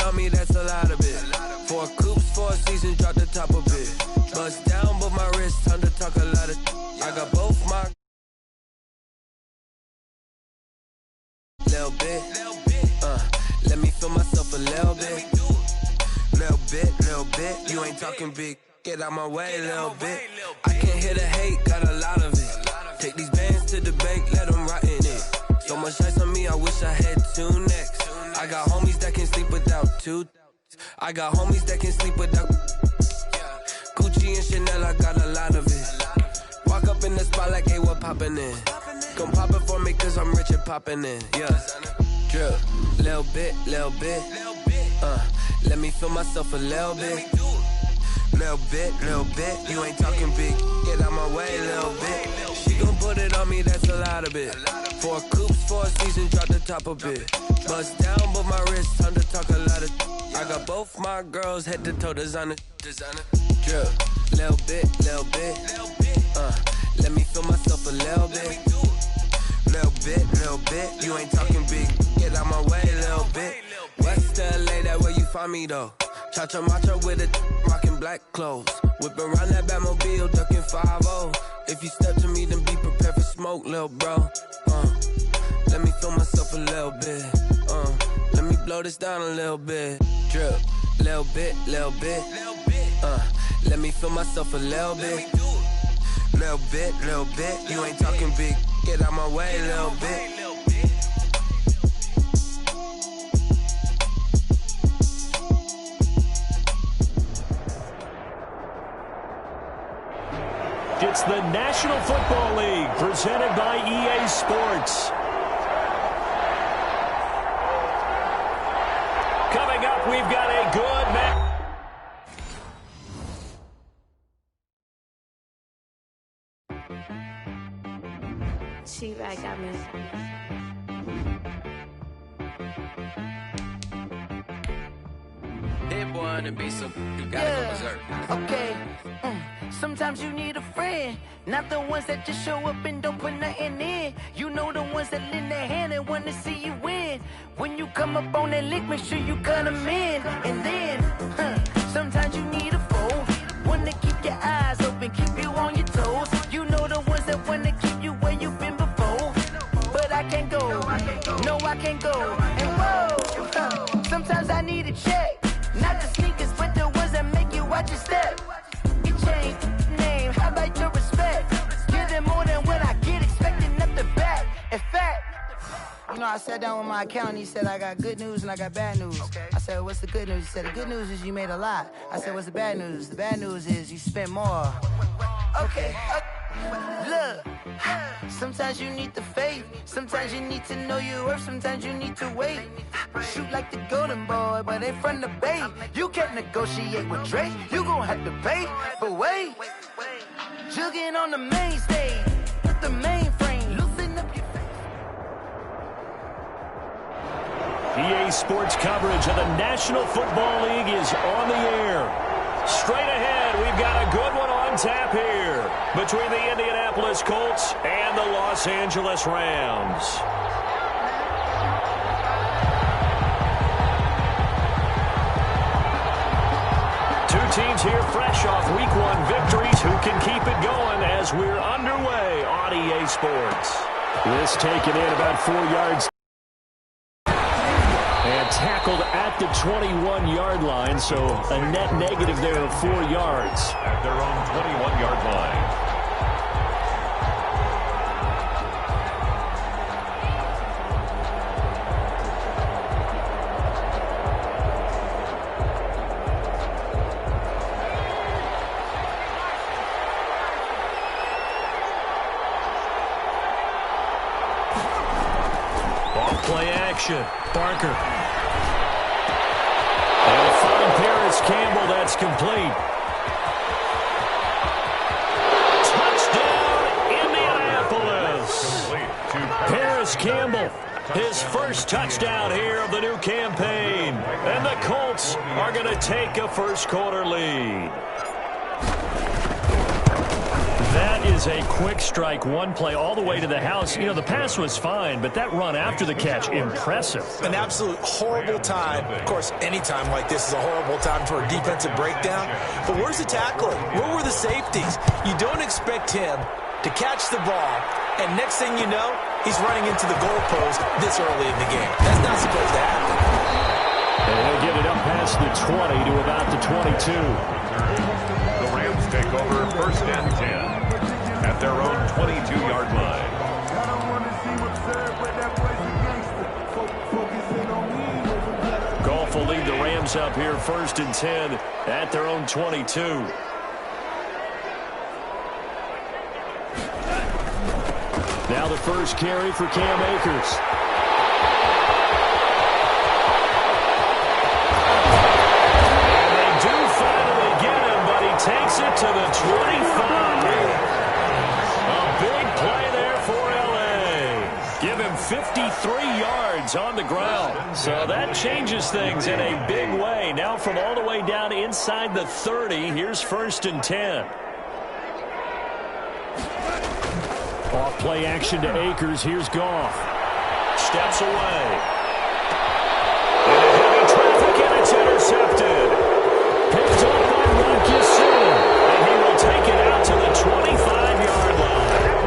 on me, that's a lot of it. 4 coops, 4 seasons, drop the top of it. Bust down, but my wrist, time to talk a lot of. I got both my. Little bit, let me feel myself a little bit. Little bit, you ain't talking big. Get out my way, little bit. I can't hear the hate, got a lot of it. Take these bands to the bank, let them rot in it. So much ice on me, I wish I had 2 necks. I got homies that can sleep without 2. I got homies that can sleep without. Gucci and Chanel, I got a lot of it. Walk up in the spot like, hey, what poppin' in? Come pop it for me, cause I'm rich and poppin' in. Yeah, drip, little bit. Let me feel myself a little bit. Little bit, you ain't talking big. Get out my way, little bit. She gon' put it on me, that's a lot of it. 4 coops, 4 seasons, drop the top of it. Bust down, but my wrist, time to talk a lot of. I got both my girls, head to toe designer. Drip, little bit. Let me feel myself a little bit. Little bit, you ain't talking big. Get out my way, little bit. West LA, that where you find me though. Cha-cha matcha with a rockin' black clothes. Whip around that Batmobile, ducking 5-0. If you step to me, then be prepared for smoke, lil' bro. Let me feel myself a little bit. Let me blow this down a little bit. Drip, little bit. Let me feel myself a little bit. Little bit, you ain't talking big. Get out my way, little bit. It's the National Football League presented by EA Sports. Coming up, we've got a good match. She-Rag got me. Hit one and be so you gotta go berserk. Okay. Sometimes you need a friend, not the ones that just show up and don't put nothing in. You know the ones that lend their hand and want to see you win. When you come up on that lick, make sure you cut them in. And then, sometimes you need a foe, one to keep your eyes open, keep you on your toes. You know the ones that want to keep you where you've been before. But I can't go, no I can't go. And whoa, sometimes I need a check, not the sneakers, but the ones that make you watch your step. Change name, how about your respect? Give them more than what I get, expecting up the back. In fact, you know, I sat down with my accountant, he said I got good news and I got bad news. I said, what's the good news? He said, the good news is you made a lot. I said, what's the bad news? The bad news is you spent more. Okay, look, sometimes you need the faith, sometimes you need to know your worth, sometimes you need to wait. Shoot like the golden boy, but ain't from the bay. You can't negotiate with Drake, you gon' have to pay. But wait, jugging on the main stage, put the mainframe, loosen up your EA Sports coverage of the National Football League is on the air. Straight ahead, we've got a good one on tap here between the Indianapolis Colts and the Los Angeles Rams. Two teams here fresh off Week 1 victories who can keep it going as we're underway on EA Sports. This taken in about 4 yards. And tackled at the 21-yard line, so a net negative there of 4 yards. At their own 21-yard line. Off-play action. Barker. They'll find Paris Campbell. That's complete. Touchdown, Indianapolis. Paris Campbell, his first touchdown here of the new campaign. And the Colts are going to take a first-quarter lead. That is a quick strike, one play all the way to the house. You know, the pass was fine, but that run after the catch, impressive. An absolute horrible time. Of course, any time like this is a horrible time for a defensive breakdown. But where's the tackling? Where were the safeties? You don't expect him to catch the ball, and next thing you know, he's running into the goalpost this early in the game. That's not supposed to happen. And he'll get it up past the 20 to about the 22. The Rams take over first and 10 at their own 22-yard line. Goff will lead the Rams up here first and 10 at their own 22. Now the first carry for Cam Akers. Takes it to the 25. A big play there for L.A. Give him 53 yards on the ground. So that changes things in a big way. Now from all the way down inside the 30, here's first and 10. Off play action to Akers. Here's Goff. Steps away. And heavy traffic, and it's intercepted. Picked up by Marcus, and he will take it out to the 25-yard line.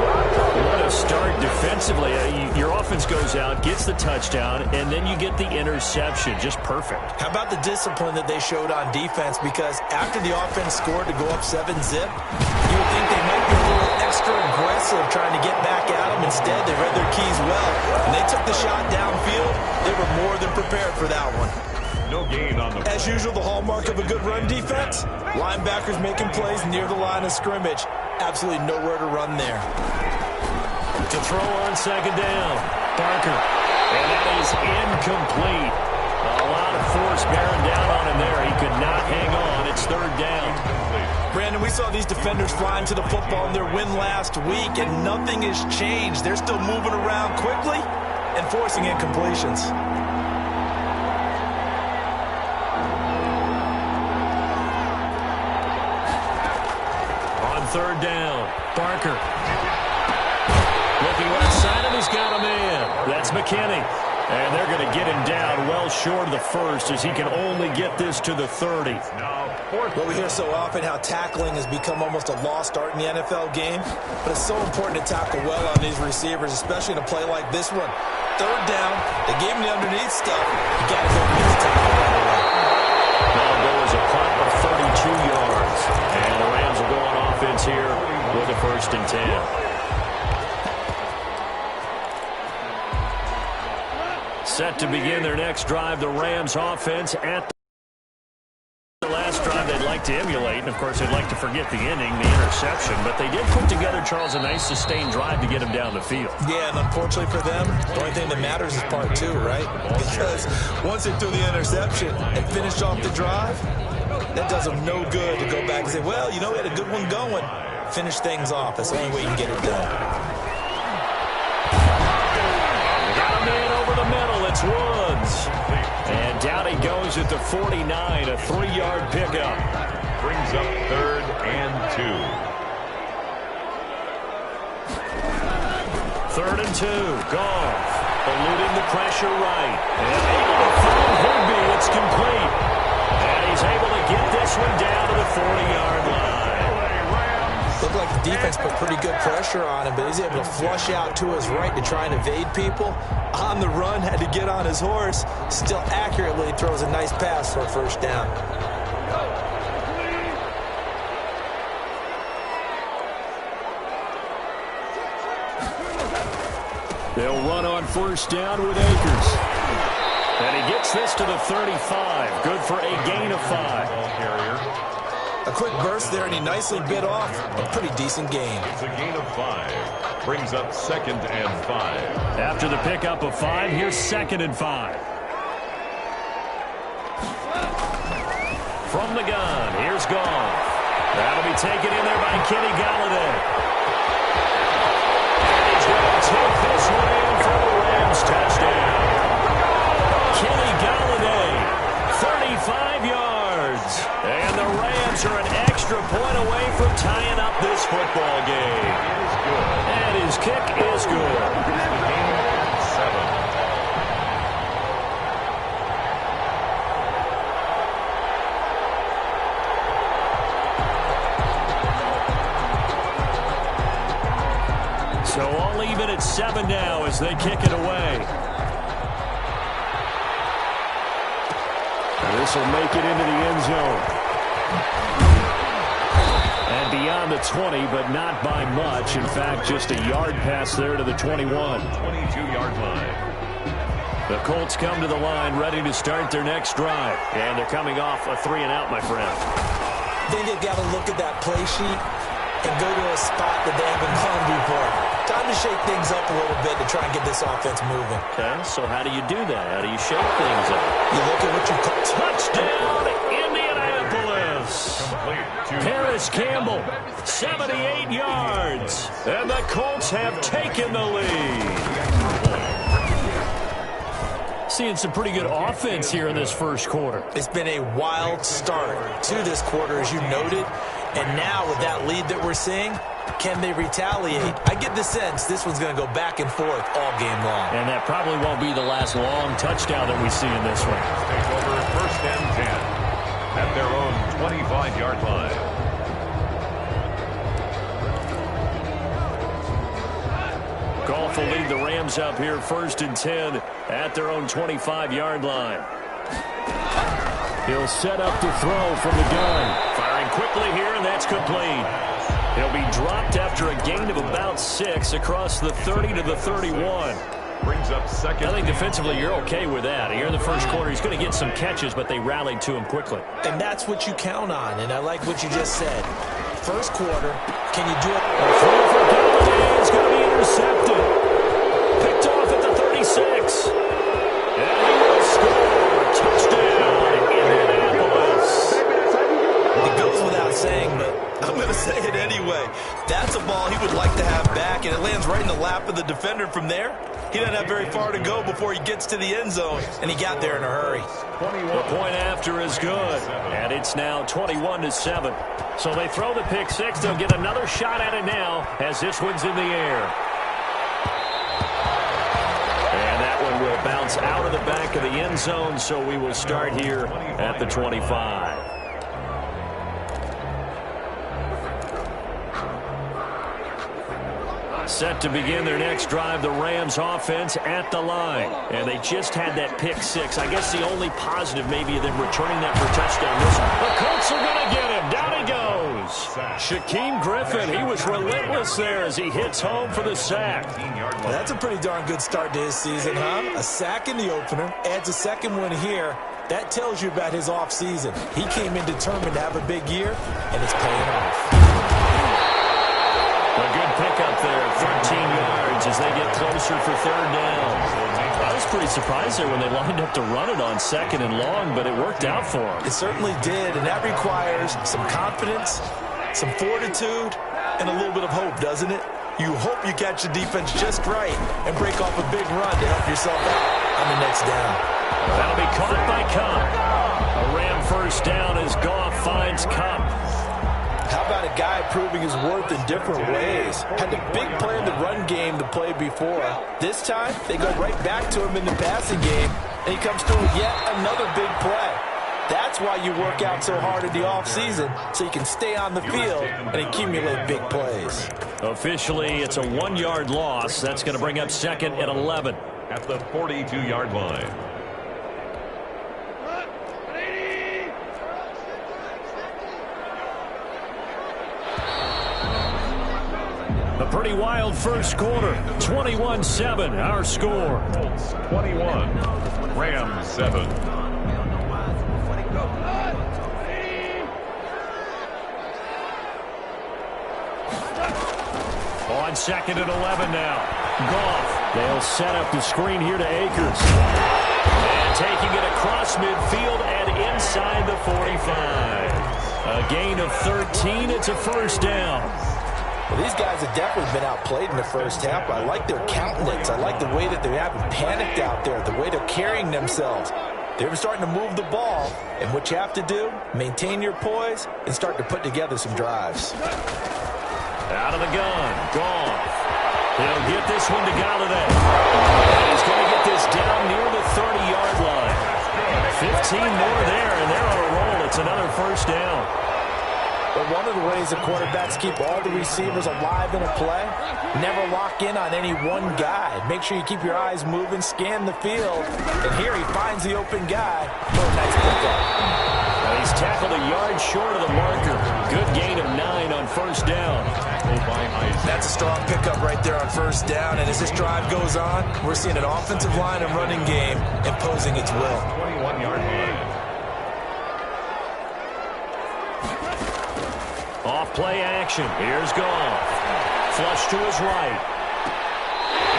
What a start defensively. Your offense goes out, gets the touchdown, and then you get the interception. Just perfect. How about the discipline that they showed on defense? Because after the offense scored to go up 7-zip, you would think they might be a little extra aggressive trying to get back at them. Instead, they read their keys well. When they took the shot downfield, they were more than prepared for that one. No gain on the play. As usual, the hallmark of a good run defense, linebackers making plays near the line of scrimmage. Absolutely nowhere to run there. To throw on second down, Parker. And that is incomplete. A lot of force bearing down on him there. He could not hang on. It's third down. Brandon, we saw these defenders flying to the football in their win last week, and nothing has changed. They're still moving around quickly and forcing incompletions. Third down, Parker. Looking right side of, he's got a man. That's McKinney. And they're going to get him down well short of the first as he can only get this to the 30. Well, we hear so often how tackling has become almost a lost art in the NFL game, but it's so important to tackle well on these receivers, especially in a play like this one. Third down, they gave him the underneath stuff. You got to go against the tackle right away. Now goes a punt of 32 yards. And the Rams will go on offense here with a first and 10. Set to begin their next drive, the Rams offense at the last drive they'd like to emulate. And, of course, they'd like to forget the inning, the interception. But they did put together, Charles, a nice sustained drive to get him down the field. Yeah, and unfortunately for them, the only thing that matters is part two, right? Because once they threw the interception and finished off the drive, that does them no good to go back and say, well, you know, we had a good one going. Finish things off. That's the only way you can get it done. They got a man over the middle. It's Woods. And down he goes at the 49, a 3-yard pickup. Brings up third and 2. Third and 2. Goff eluding the pressure right. And able to find Higbee. It's complete. And he's able to get this one down to the 40-yard line. Looked like the defense put pretty good pressure on him, but he's able to flush out to his right to try and evade people. On the run, had to get on his horse. Still accurately throws a nice pass for a first down. They'll run on first down with Akers. And he gets this to the 35. Good for a gain of 5. A quick burst there, and he nicely bit off a pretty decent gain. It's a gain of 5. Brings up second and 5. After the pickup of 5, here's second and 5. From the gun, here's Goff. That'll be taken in there by Kenny Galladay. And he's going to take this one in for the Rams touchdown. Kenny Galladay, 35 yards. And the Rams are an extra extra point away from tying up this football game. And his kick is good. 7. So all even at 7 now as they kick it away. And this will make it into the end zone. And beyond the 20, but not by much. In fact, just a yard pass there to the 21. 22-yard line. The Colts come to the line ready to start their next drive. And they're coming off a 3-and-out, my friend. I think they've got to look at that play sheet and go to a spot that they haven't gone before. Time to shake things up a little bit to try and get this offense moving. Okay, so how do you do that? How do you shake things up? You look at what you call Touchdown, Indianapolis! Complete. Paris Campbell, 78 yards. And the Colts have taken the lead. Seeing some pretty good offense here in this first quarter. It's been a wild start to this quarter, as you noted. And now with that lead that we're seeing, can they retaliate? I get the sense this one's going to go back and forth all game long. And that probably won't be the last long touchdown that we see in this one. Take over 1st and 10 at their own 25-yard line. Goff will lead the Rams up here 1st and 10 at their own 25-yard line. He'll set up to throw from the gun. Firing quickly here, and that's complete. He'll be dropped after a gain of about 6 across the 30 to the 31. Brings up second. I think defensively you're okay with that. Here in the first quarter, he's going to get some catches, but they rallied to him quickly. And that's what you count on, and I like what you just said. First quarter, can you do it? A throw for Galladay is going to be intercepted. Picked off at the 36. And he will score. Touchdown, Indianapolis. It goes without saying, but I'm going to say it anyway. That's a ball he would like to have back, and it lands right in the lap of the defender from there. He doesn't have very far to go before he gets to the end zone, and he got there in a hurry. The point after is good, and it's now 21-7. So they throw the pick six. They'll get another shot at it now as this one's in the air. And that one will bounce out of the back of the end zone, so we will start here at the 25. Set to begin their next drive, the Rams offense at the line. And they just had that pick six. I guess the only positive maybe them returning that for a touchdown. The Colts are going to get him. Down he goes. Shaquem Griffin, he was relentless there as he hits home for the sack. Well, that's a pretty darn good start to his season, huh? A sack in the opener, adds a second one here. That tells you about his offseason. He came in determined to have a big year, and it's paying off. A good pickup there, 13 yards as they get closer for third down. I was pretty surprised there when they lined up to run it on second and long, but it worked out for them. It certainly did, and that requires some confidence, some fortitude, and a little bit of hope, doesn't it? You hope you catch the defense just right and break off a big run to help yourself out on the next down. That'll be caught by Cup. A Ram first down as Goff finds Cup. How about a guy proving his worth in different ways? Had a big play in the run game to play before. This time, they go right back to him in the passing game, and he comes through with yet another big play. That's why you work out so hard in the offseason, so you can stay on the field and accumulate big plays. Officially, it's a 1-yard loss. That's going to bring up second and 11. At the 42-yard line. A pretty wild first quarter. 21-7, our score. 21, Rams 7. On second and 11 now. Goff. They'll set up the screen here to Akers. And taking it across midfield and inside the 45. A gain of 13. It's a first down. Well, these guys have definitely been outplayed in the first half. I like their countenance. I like the way that they haven't panicked out there, the way they're carrying themselves. They're starting to move the ball, and what you have to do, maintain your poise and start to put together some drives. Out of the gun, Goff. He'll get this one to Galladay. And he's going to get this down near the 30-yard line. 15 more there, and they're on a roll. It's another first down. But one of the ways the quarterbacks keep all the receivers alive in a play, never lock in on any one guy. Make sure you keep your eyes moving, scan the field. And here he finds the open guy for a nice pickup. He's tackled a yard short of the marker. Good gain of 9 on first down. That's a strong pickup right there on first down. And as this drive goes on, we're seeing an offensive line and running game imposing its will. 21-yard line. Off play action. Here's Goff. Flush to his right.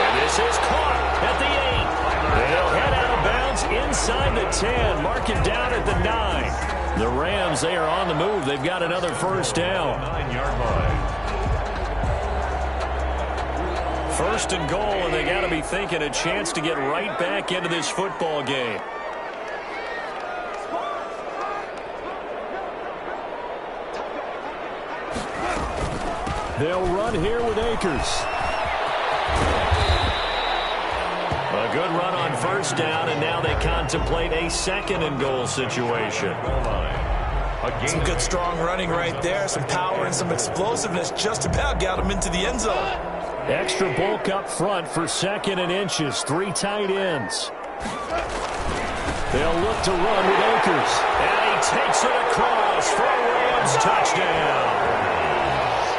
And this is caught at the 8. They'll head out of bounds inside the 10. Mark it down at the 9. The Rams, they are on the move. They've got another first down. 9-yard line. First and goal, and they got to be thinking a chance to get right back into this football game. They'll run here with Akers. A good run on first down, and now they contemplate a second and goal situation. Some good strong running right there, some power and some explosiveness just about got him into the end zone. Extra bulk up front for second and inches. 3 tight ends. They'll look to run with Akers. And he takes it across for a Rams touchdown.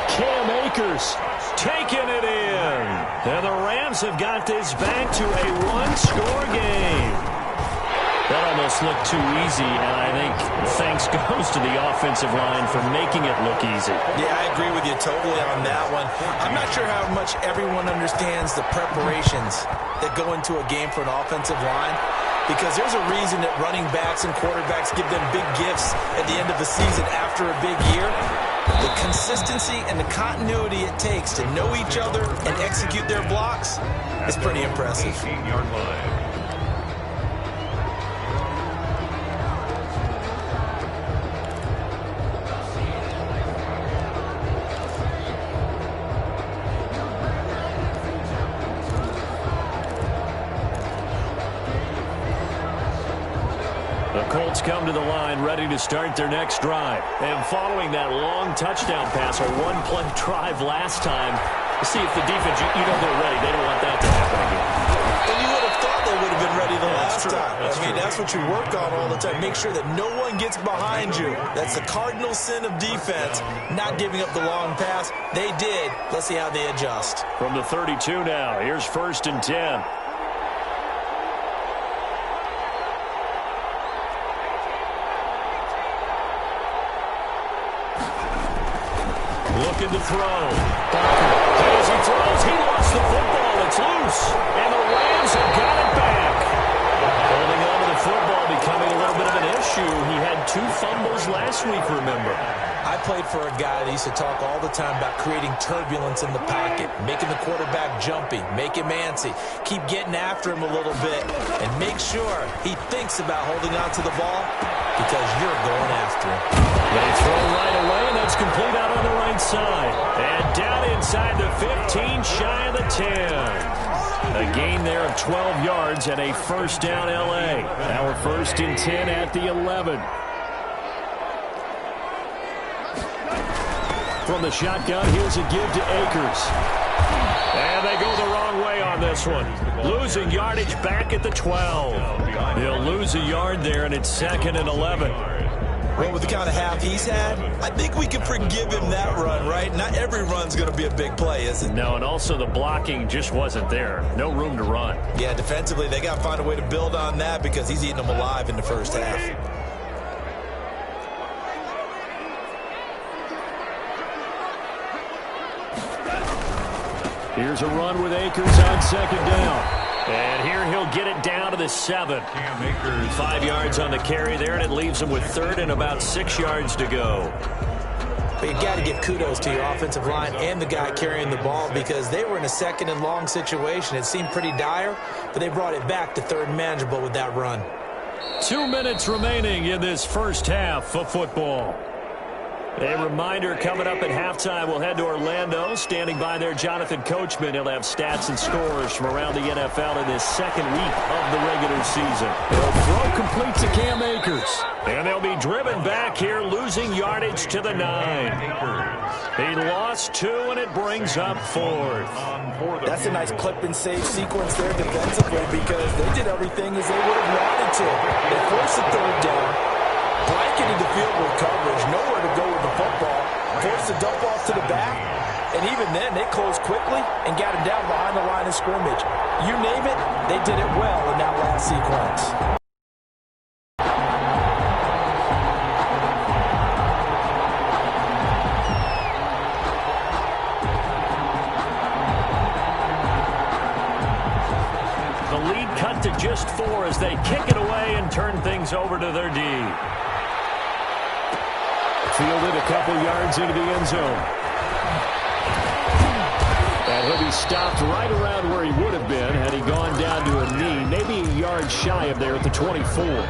Cam Akers taking it in. And the Rams have got this back to a one-score game. That almost looked too easy, and I think thanks goes to the offensive line for making it look easy. Yeah, I agree with you totally on that one. I'm not sure how much everyone understands the preparations that go into a game for an offensive line, because there's a reason that running backs and quarterbacks give them big gifts at the end of the season after a big year. The consistency and the continuity it takes to know each other and execute their blocks is pretty impressive. 18-yard line. Colts come to the line ready to start their next drive. And following that long touchdown pass, a one-play drive last time, to see if the defense, you know they're ready. They don't want that to happen again. And you would have thought they would have been ready the last time. That's what you work on all the time. Make sure that no one gets behind you. That's the cardinal sin of defense, not giving up the long pass. They did. Let's see how they adjust. From the 32 now, here's 1st and 10. Looking to throw. As he throws, he lost the football. It's loose. And the Rams have got it back. Holding on to the football becoming a little bit of an issue. He had 2 fumbles last week, remember. I played for a guy that used to talk all the time about creating turbulence in the pocket, making the quarterback jumpy, make him antsy, keep getting after him a little bit, and make sure he thinks about holding on to the ball because you're going after him. They throw right away, and that's complete out on the right side. And down inside the 15, shy of the 10. A gain there of 12 yards and a first down L.A. Our 1st and 10 at the 11. From the shotgun, here's a give to Akers. And they go the wrong way on this one. Losing yardage back at the 12. They'll lose a yard there, and it's 2nd and 11. Well, with the kind of half he's had, I think we can forgive him that run, right? Not every run's going to be a big play, is it? No, and also the blocking just wasn't there. No room to run. Yeah, defensively, they got to find a way to build on that because he's eating them alive in the first half. Here's a run with Akers on 2nd down. And here he'll get it down to the 7. 5 yards on the carry there, and it leaves him with 3rd and about 6 yards to go. But you got to give kudos to your offensive line and the guy carrying the ball because they were in a 2nd and long situation. It seemed pretty dire, but they brought it back to 3rd and manageable with that run. 2 minutes remaining in this first half of football. A reminder, coming up at halftime, we'll head to Orlando. Standing by there, Jonathan Coachman. He'll have stats and scores from around the NFL in this second week of the regular season. They'll throw complete to Cam Akers. And they'll be driven back here, losing yardage to the 9. He lost 2, and it brings up 4th. That's a nice clip and save sequence there defensively because they did everything as they would have wanted to. They forced the 3rd down, blanketed the field with coverage, nowhere to go with the football, forced the dump off to the back, and even then they closed quickly and got him down behind the line of scrimmage. You name it, they did it well in that last sequence. To just 4 as they kick it away and turn things over to their D. Fielded a couple yards into the end zone. And he'll be stopped right around where he would have been had he gone down to a knee, maybe a yard shy of there at the 24.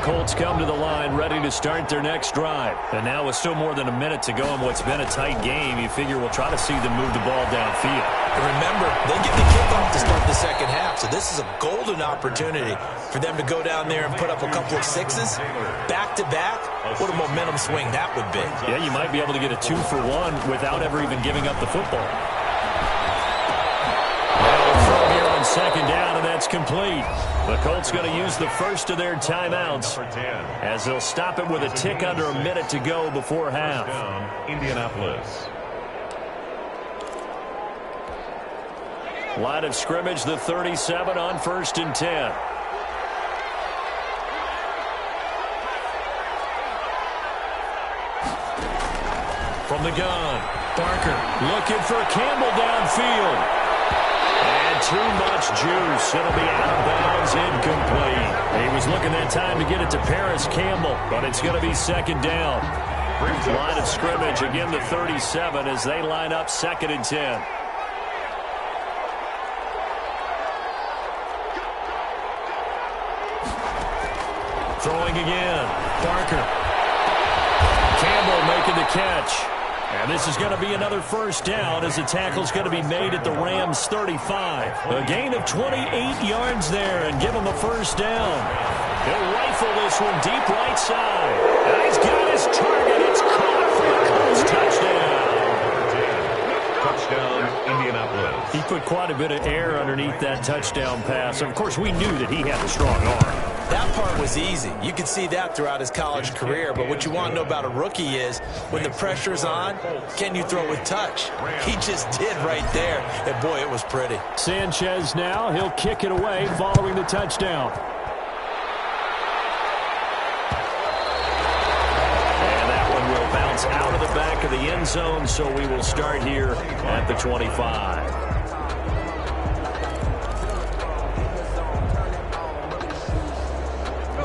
Colts come to the line ready to start their next drive. And now with still more than a minute to go in what's been a tight game, you figure we'll try to see them move the ball downfield. And remember, they get the kickoff to start the second half, so this is a golden opportunity for them to go down there and put up a couple of 6s back-to-back. What a momentum swing that would be. Yeah, you might be able to get a 2-for-1 without ever even giving up the football. Throw here on second down, and that's complete. The Colts going to use the first of their timeouts as they'll stop it with a tick under a minute to go before half. Indianapolis. Line of scrimmage, the 37 on 1st and 10. From the gun, Barker looking for Campbell downfield. And too much juice. It'll be out of bounds, incomplete. He was looking that time to get it to Paris Campbell, but it's going to be second down. Line of scrimmage, again the 37 as they line up 2nd and 10. Throwing again. Barker. Campbell making the catch. And this is going to be another first down as the tackle's going to be made at the Rams' 35. A gain of 28 yards there and give him a first down. He'll rifle this one deep right side. And he's got his target. It's caught for the Colts touchdown. Touchdown, Indianapolis. He put quite a bit of air underneath that touchdown pass. Of course, we knew that he had a strong arm. That part was easy. You could see that throughout his college career. But what you want to know about a rookie is when the pressure's on, can you throw with touch? He just did right there. And, boy, it was pretty. Sanchez now. He'll kick it away following the touchdown. And that one will bounce out of the back of the end zone, so we will start here at the 25.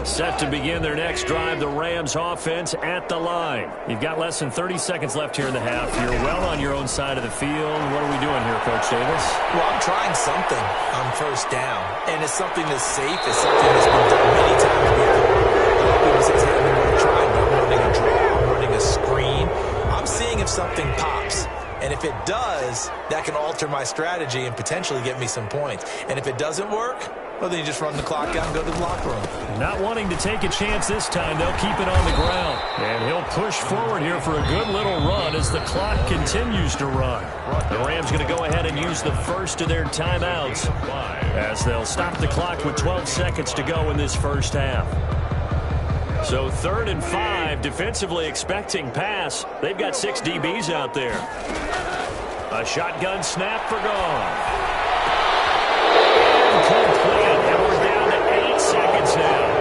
Set to begin their next drive, the Rams offense at the line. You've got less than 30 seconds left here in the half. You're well on your own side of the field. What are we doing here, Coach Davis? Well, I'm trying something on first down, and it's something that's safe. It's something that's been done many times before. People say, hey, I'm going to try, but I'm running a draw, I'm running a screen. I'm seeing if something pops. And if it does, that can alter my strategy and potentially get me some points. And if it doesn't work, well, then you just run the clock out and go to the locker room. Not wanting to take a chance this time, they'll keep it on the ground. And he'll push forward here for a good little run as the clock continues to run. The Rams going to go ahead and use the first of their timeouts as they'll stop the clock with 12 seconds to go in this first half. So 3rd and 5, defensively expecting pass. They've got 6 DBs out there. A shotgun snap for gone. Incomplete, and we're down to 8 seconds now.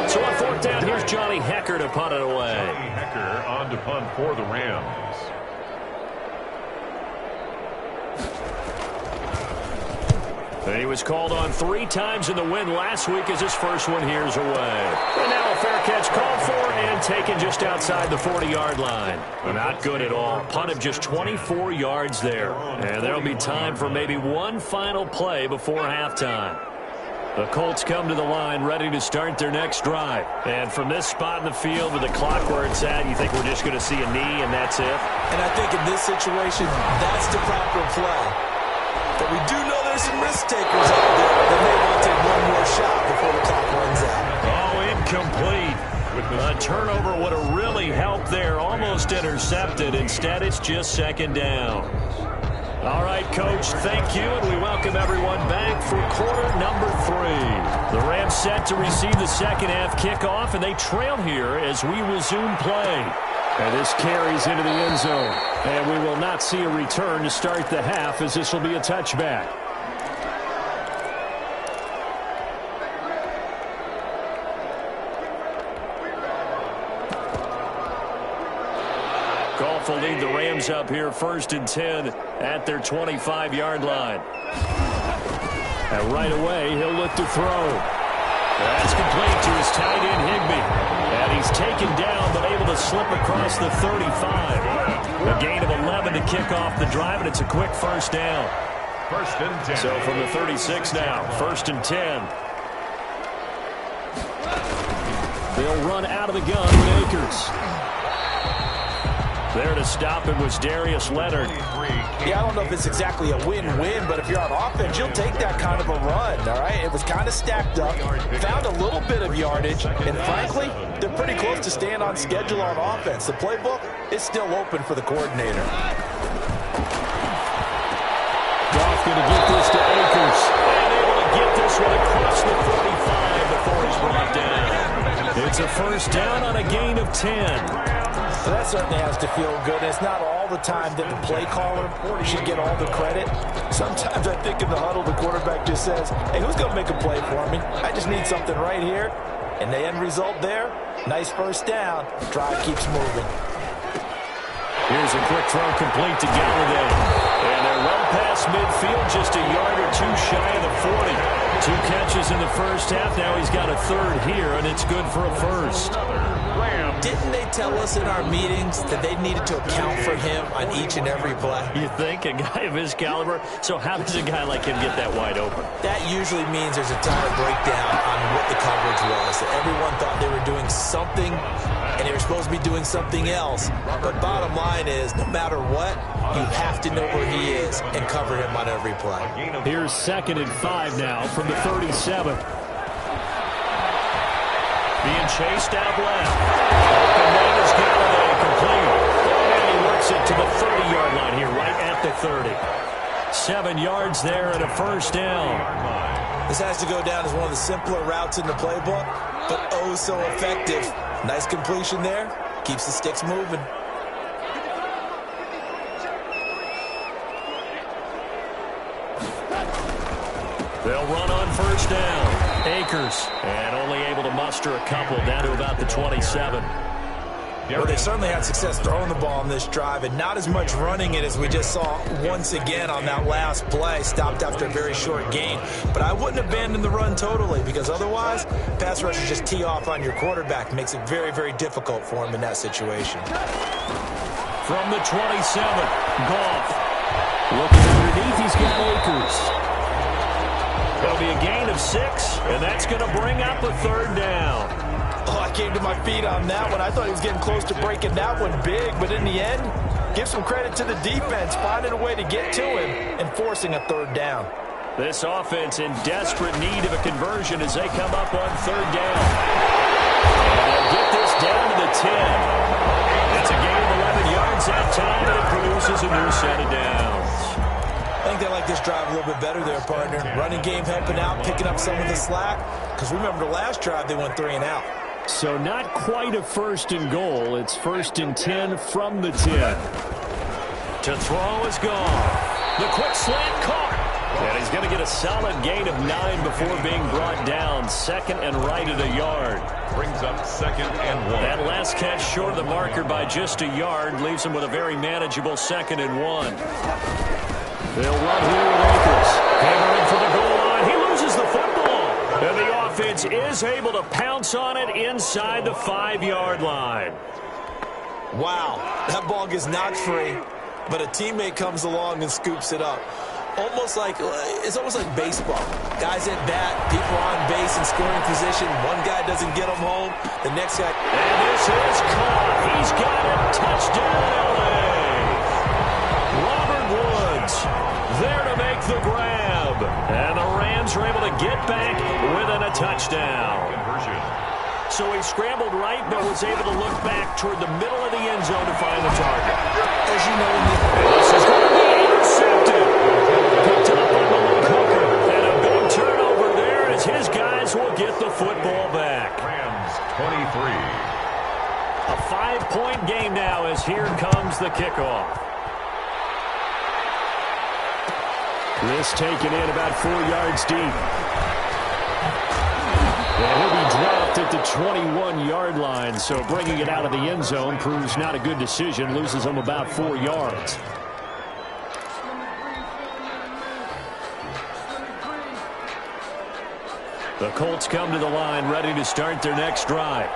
So on 4th down, here's Johnny Hecker to punt it away. Johnny Hecker on to punt for the Rams. He was called on 3 times in the win last week as his first one here's away. And now a fair catch called for and taken just outside the 40-yard line. Not good at all. Punt of just 24 yards there. And there will be time for maybe one final play before halftime. The Colts come to the line ready to start their next drive. And from this spot in the field with the clock where it's at, you think we're just going to see a knee and that's it? And I think in this situation, that's the proper play. But we do know there's some risk takers out there that may want to take one more shot before the clock runs out. Oh, incomplete. A turnover would have really helped there. Almost intercepted. Instead, it's just second down. All right, Coach, thank you, and we welcome everyone back for quarter number 3. The Rams set to receive the second half kickoff, and they trail here as we resume play. And this carries into the end zone. And we will not see a return to start the half as this will be a touchback. Goff will lead the Rams up here 1st and 10 at their 25-yard line. And right away, he'll look to throw. That's complete to his tight end, Higbee. And he's taken down, but able to slip across the 35. A gain of 11 to kick off the drive, and it's a quick first down. 1st and 10. So from the 36 now, 1st and 10. They'll run out of the gun with Akers. There to stop him was Darius Leonard. Yeah, I don't know if it's exactly a win-win, but if you're on offense, you'll take that kind of a run, all right? It was kind of stacked up, found a little bit of yardage, and frankly, they're pretty close to staying on schedule on offense. The playbook is still open for the coordinator. Goff going to get this to Akers. And able to get this one across the 45 before he's brought down. It's a first down on a gain of 10. So that certainly has to feel good. And it's not all the time that the play caller should get all the credit. Sometimes I think in the huddle, the quarterback just says, hey, who's going to make a play for me? I just need something right here. And the end result there, nice first down. Drive keeps moving. Here's a quick throw complete to Galladay. And they're well past midfield, just a yard or two shy of the 40. 2 catches in the first half. Now he's got a third here, and it's good for a first. Didn't they tell us in our meetings that they needed to account for him on each and every play? You think? A guy of his caliber? So how does a guy like him get that wide open? That usually means there's a tire breakdown on what the coverage was. Everyone thought they were doing something, and they were supposed to be doing something else. But bottom line is, no matter what, you have to know where he is and cover him on every play. Here's 2nd and 5 now from the 37. Being chased out left. Open man is Galladay, complete. And he works it to the 30-yard line here, right at the 30. 7 yards there and a first down. This has to go down as one of the simpler routes in the playbook, but oh so effective. Nice completion there. Keeps the sticks moving. They'll run on first down. Akers, and only able to muster a couple down to about the 27. Well, they certainly had success throwing the ball on this drive, and not as much running it as we just saw once again on that last play. Stopped after a very short gain. But I wouldn't abandon the run totally, because otherwise, pass rushers just tee off on your quarterback. It makes it very, very difficult for him in that situation. From the 27, Goff. Looking underneath, he's got Akers. There'll be a gain of 6, and that's going to bring up a third down. Oh, I came to my feet on that one. I thought he was getting close to breaking that one big, but in the end, give some credit to the defense, finding a way to get to him and forcing a third down. This offense in desperate need of a conversion as they come up on third down. And they'll get this down to the 10. It's a gain of 11 yards that time, and it produces a new set of downs. I think they like this drive a little bit better there, partner. Running game helping out, picking up some of the slack. Because remember, the last drive, they went 3 and out. So not quite a 1st and goal. It's 1st and 10 from the 10. To throw is gone. The quick slant caught. And he's going to get a solid gain of 9 before being brought down. 2nd and right at a yard. Brings up 2nd and 1. That last catch short of the marker by just a yard leaves him with a very manageable 2nd and 1. They'll run here with Akers. Hammering for the goal line. Colts is able to pounce on it inside the 5-yard line. Wow, that ball gets knocked free, but a teammate comes along and scoops it up. It's almost like baseball. Guys at bat, people on base in scoring position. One guy doesn't get them home, the next guy. And this is caught. He's got it. Touchdown, LA. Robert Woods there to make the grab. And the Rams are able to get back within a touchdown. So he scrambled right, but was able to look back toward the middle of the end zone to find the target. As you know, this is going to be intercepted. Picked up on the left hooker. And a big turnover there as his guys will get the football back. Rams 23. A 5-point game now as here comes the kickoff. This taken in about 4 yards deep. And he'll be dropped at the 21-yard line, so bringing it out of the end zone proves not a good decision. Loses him about 4 yards. The Colts come to the line ready to start their next drive.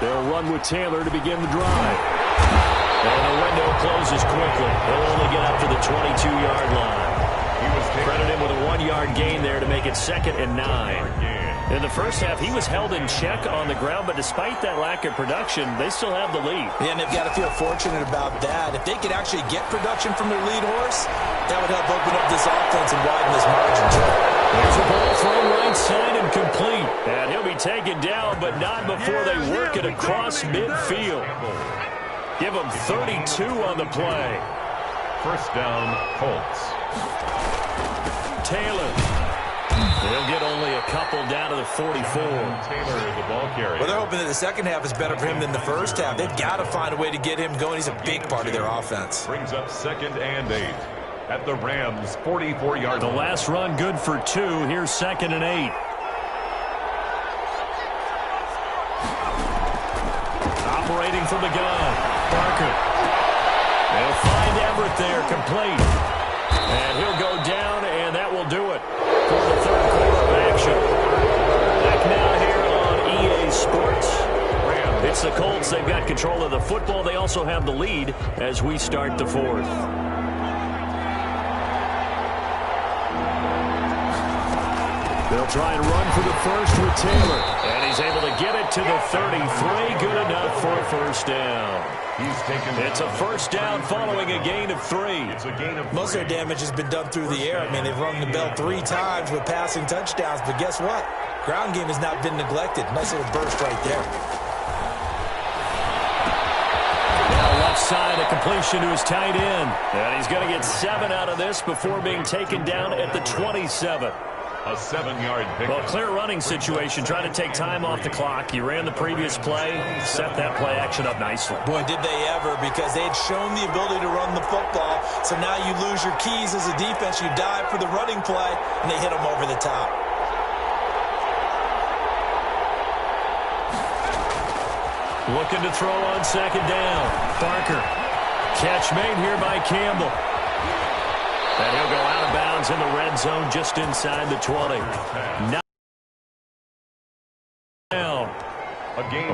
They'll run with Taylor to begin the drive. And the window closes quickly. They'll only get up to the 22-yard line. Credit him with a 1-yard gain there to make it 2nd and 9. In the first half, he was held in check on the ground, but despite that lack of production, they still have the lead. Yeah, and they've got to feel fortunate about that. If they could actually get production from their lead horse, that would help open up this offense and widen this margin. There's a ball thrown right side and complete. And he'll be taken down, but not before they work it across midfield. Give him 32 on the play. First down, Colts. Taylor. They'll get only a couple down to the 44. Taylor is the ball carrier. Well, they're hoping that the second half is better for him than the first half. They've got to find a way to get him going. He's a big part of their offense. Brings up 2nd and 8 at the Rams' 44-yard line. The last run good for 2. Here's 2nd and 8. Operating from the gun. Barker. They'll find Everett there, complete. And he'll go down, and that will do it for the third quarter of action. Back now here on EA Sports. It's the Colts. They've got control of the football. They also have the lead as we start the fourth. They'll try and run for the first with Taylor. And he's able to get it to the 33. Good enough for a first down. It's a first down following a gain of 3. Most of their damage has been done through the air. I mean, they've rung the bell 3 times with passing touchdowns. But guess what? Ground game has not been neglected. Nice little burst right there. Now left side, a completion to his tight end. And he's going to get 7 out of this before being taken down at the 27. A 7-yard pick. Well, clear running situation, trying to take time off the clock. You ran the previous play, set that play action up nicely. Boy, did they ever, because they had shown the ability to run the football. So now you lose your keys as a defense. You dive for the running play, and they hit them over the top. Looking to throw on 2nd down. Barker. Catch made here by Campbell. And he'll go out of bounds in the red zone just inside the 20. Now,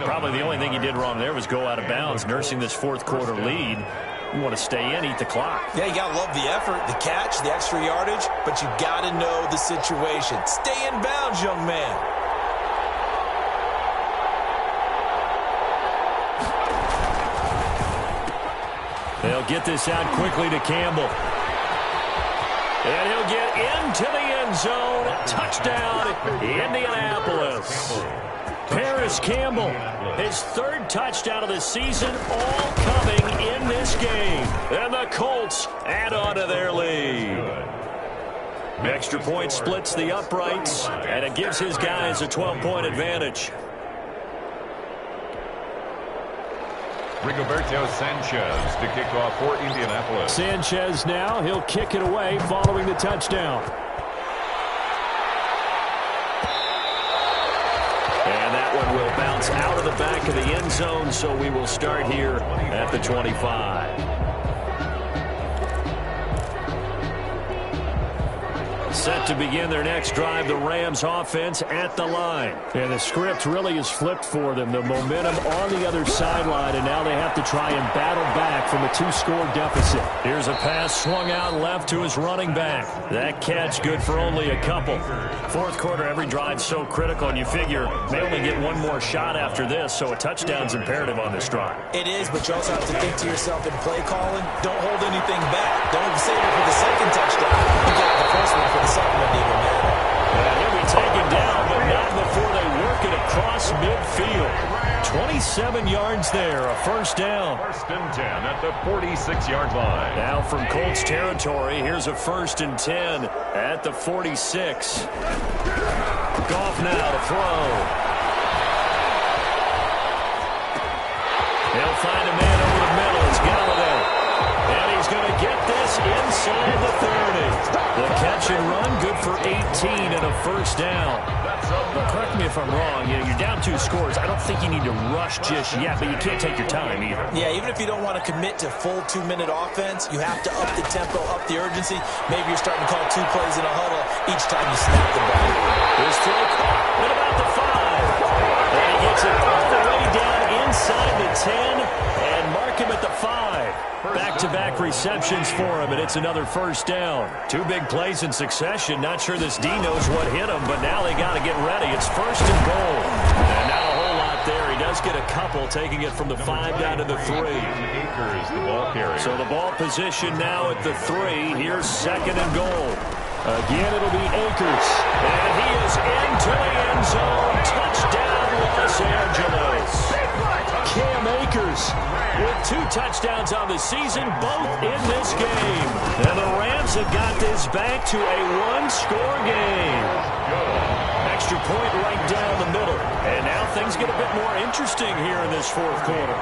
probably the only thing he did wrong there was go out of bounds, nursing this fourth quarter lead. You want to stay in, eat the clock. Yeah, you got to love the effort, the catch, the extra yardage, but you got to know the situation. Stay in bounds, young man. They'll get this out quickly to Campbell. And he'll get into the end zone. Touchdown, Indianapolis. Paris Campbell, his 3rd touchdown of the season, all coming in this game. And the Colts add on to their lead. Extra point splits the uprights, and it gives his guys a 12-point advantage. Rigoberto Sanchez to kick off for Indianapolis. Sanchez now, he'll kick it away following the touchdown. And that one will bounce out of the back of the end zone, so we will start here at the 25. Set to begin their next drive, the Rams offense at the line. And the script really is flipped for them. The momentum on the other sideline, and now they have to try and battle back from a 2-score deficit. Here's a pass swung out left to his running back. That catch good for only a couple. Fourth quarter, every drive's so critical, and you figure they only get one more shot after this, so a touchdown's imperative on this drive. It is, but you also have to think to yourself in play calling, don't hold anything back. Don't save it for the second touchdown. You got the first one for the second one to even matter. And he'll be taken down, but not before they work it across midfield. 27 yards there, a first down. First and 10 at the 46-yard line. Now from Colts territory, here's a first and 10 at the 46. Goff now to throw. He'll find a man over the middle. It's Galladay. And he's going to get this inside the 30. The catch and run, good for 18 and a first down. But correct me if I'm wrong, you're down 2 scores. I don't think you need to rush just yet, but you can't take your time either. Yeah, even if you don't want to commit to full 2-minute offense, you have to up the tempo, up the urgency. Maybe you're starting to call 2 plays in a huddle each time you snap the ball. His throw caught at about the 5. And he gets it all the way down inside the 10 and mark him at the 5. Back-to-back receptions for him, and it's another first down. 2 big plays in succession. Not sure this D knows what hit him, but now they got to get ready. It's first and goal. And not a whole lot there. He does get a couple, taking it from the 5 down to the 3. Akers, the ball carrier. So the ball position now at the 3. Here's second and goal. Again, it'll be Akers. And he is into the end zone. Touchdown, Los Angeles. Cam Akers with 2 touchdowns on the season, both in this game. And the Rams have got this back to a 1-score game. Extra point right down the middle. And now things get a bit more interesting here in this fourth quarter.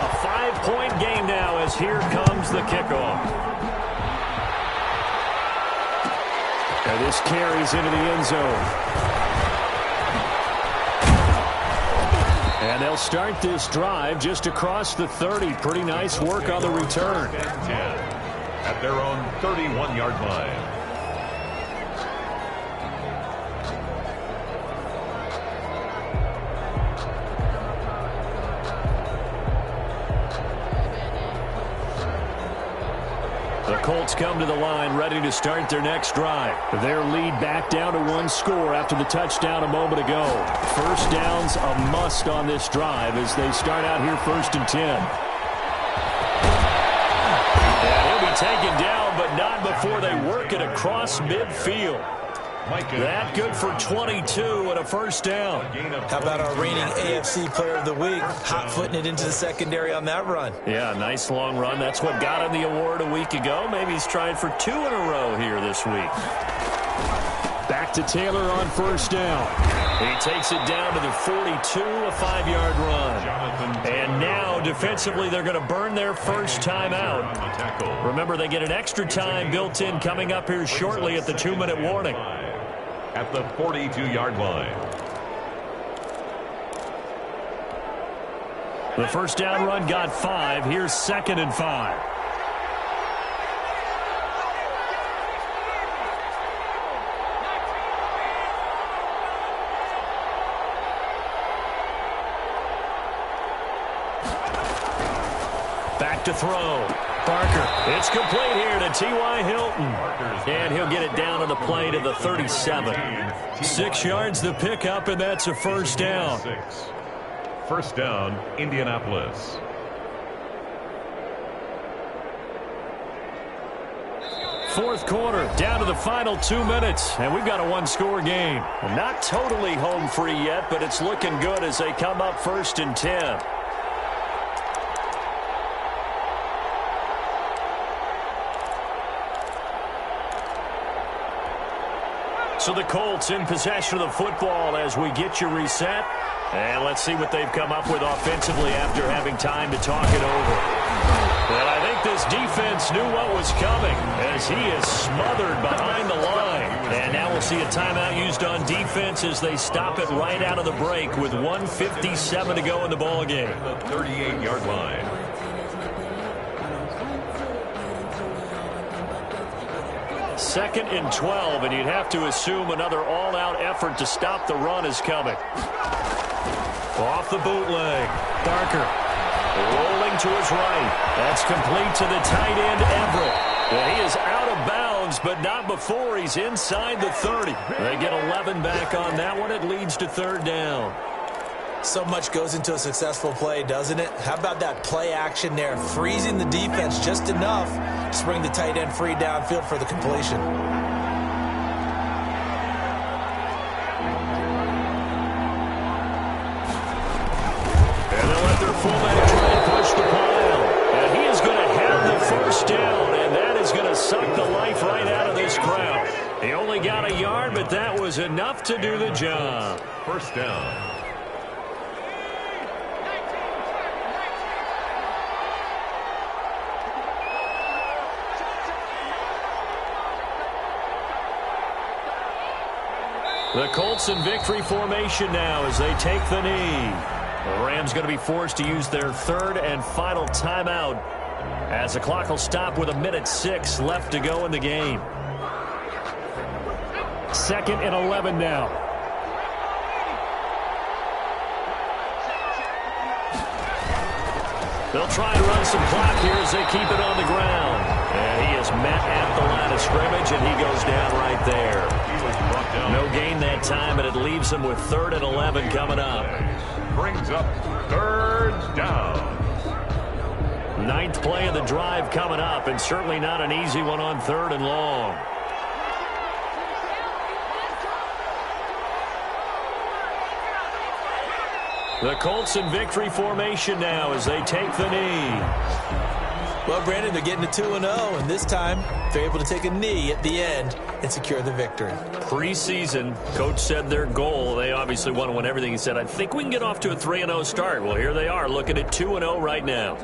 A 5-point game now as here comes the kickoff. And this carries into the end zone. And they'll start this drive just across the 30. Pretty nice work on the return. 10 at their own 31-yard line. The Colts come to the line ready to start their next drive. Their lead back down to 1 score after the touchdown a moment ago. First down's a must on this drive as they start out here first and 10. And he'll be taken down, but not before they work it across midfield. That good for 22 and a first down. How about our reigning AFC Player of the Week, hot-footing it into the secondary on that run? Yeah, nice long run. That's what got him the award a week ago. Maybe he's trying for 2 in a row here this week. Back to Taylor on first down. He takes it down to the 42, a 5-yard run. And now, defensively, they're going to burn their first time out. Remember, they get an extra time built in coming up here shortly at the 2-minute warning. At the 42-yard line. The first down run got 5. Here's second and 5. Back to throw. Parker. It's complete here to T.Y. Hilton. And he'll get it down to the play to the 37. 6 yards the pickup, and that's a first down. First down, Indianapolis. Fourth quarter, down to the final 2 minutes, and we've got a 1-score game. Not totally home free yet, but it's looking good as they come up first and 10. So the Colts in possession of the football as we get you reset. And let's see what they've come up with offensively after having time to talk it over. Well, I think this defense knew what was coming as he is smothered behind the line. And now we'll see a timeout used on defense as they stop it right out of the break with 1:57 to go in the ballgame. The 38-yard line. 2nd and 12, and you'd have to assume another all-out effort to stop the run is coming. Off the bootleg. Barker rolling to his right. That's complete to the tight end, Everett. And he is out of bounds, but not before he's inside the 30. They get 11 back on that one. It leads to 3rd down. So much goes into a successful play, doesn't it? How about that play action there? Freezing the defense just enough to bring the tight end free downfield for the completion. And they'll let their fullback try and push the pile. And he is going to have the 1st down, and that is going to suck the life right out of this crowd. He only got a yard, but that was enough to do the job. 1st down. The Colts in victory formation now as they take the knee. The Rams going to be forced to use their 3rd and final timeout as the clock will stop with 1:06 left to go in the game. 2nd and 11 now. They'll try and run some clock here as they keep it on the ground. And he is met at the line of scrimmage, and he goes down right there. No gain that time, and it leaves him with 3rd and 11 coming up. Brings up 3rd down. 9th play of the drive coming up, and certainly not an easy one on 3rd and long. The Colts in victory formation now as they take the knee. Well, Brandon, they're getting to 2-0, and this time they're able to take a knee at the end and secure the victory. Preseason, coach said their goal, they obviously want to win everything. He said, I think we can get off to a 3-0 start. Well, here they are looking at 2-0 right now.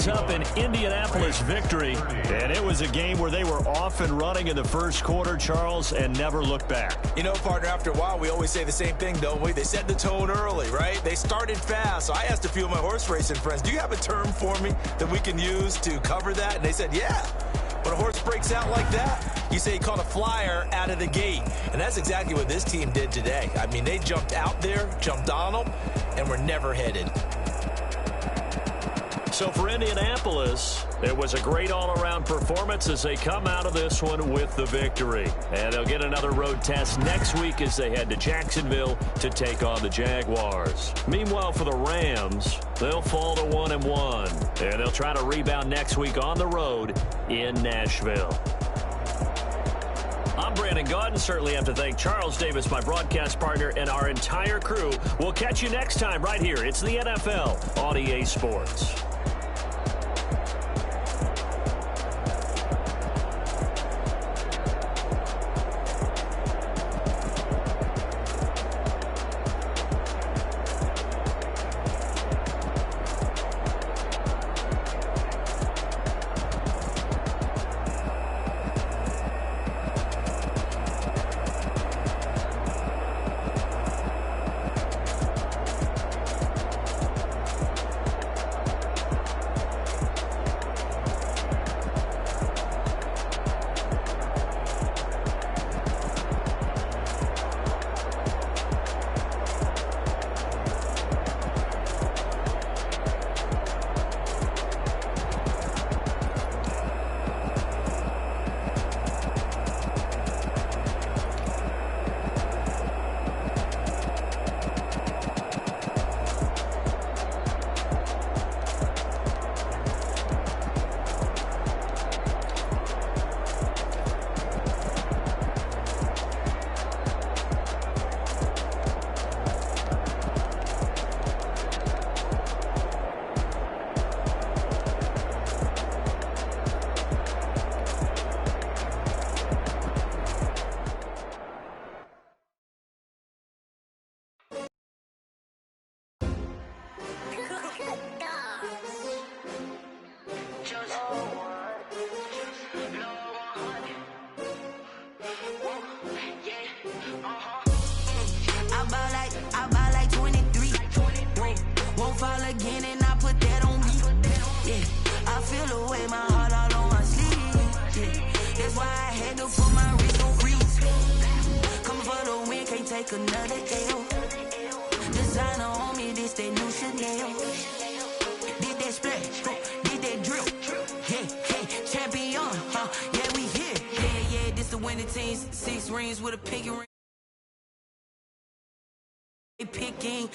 Up an Indianapolis victory, and it was a game where they were off and running in the 1st quarter, Charles, and never looked back. You know, partner, after a while, we always say the same thing, don't we? They set the tone early, right? They started fast. So I asked a few of my horse racing friends, do you have a term for me that we can use to cover that? And they said, yeah. When a horse breaks out like that, you say he caught a flyer out of the gate. And that's exactly what this team did today. I mean, they jumped out there, jumped on them, and were never headed. So for Indianapolis, it was a great all-around performance as they come out of this one with the victory. And they'll get another road test next week as they head to Jacksonville to take on the Jaguars. Meanwhile, for the Rams, they'll fall to 1-1. And they'll try to rebound next week on the road in Nashville. I'm Brandon Gaudin. Certainly have to thank Charles Davis, my broadcast partner, and our entire crew. We'll catch you next time right here. It's the NFL on EA Sports. take another L. Designer on me, this they new Chanel. Did that splash, did that drip. Yeah, champion, yeah, we here. Yeah, this the winning teams. 6 rings with a pinky ring. Picking.